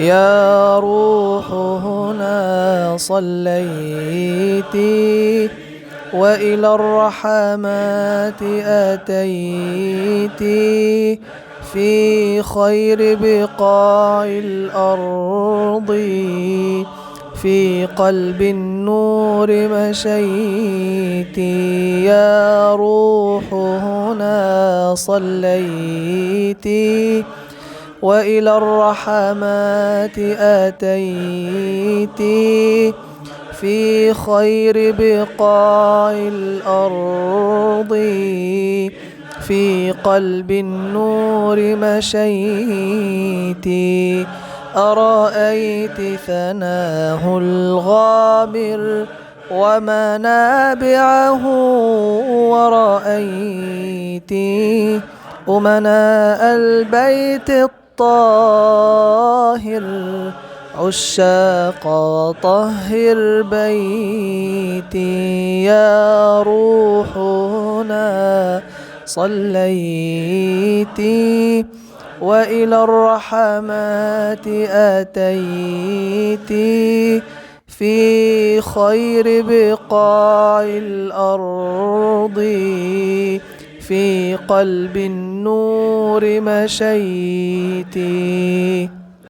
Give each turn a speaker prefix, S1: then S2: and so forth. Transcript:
S1: يا روح هنا صليت وإلى الرحمات أتيت في خير بقاع الأرض في قلب النور مشيت يا روح هنا صليت وإلى الرحمات أتيت في خير بقاع الأرض في قلب النور مشيت أرأيت ثناه الغامر ومنابعه ورأيت أمناء البيت الطاهر عشاق طهر بيتي يا روح هنا صليت وإلى الرحمات أتيت في خير بقاع الأرض في قلب النور مشيت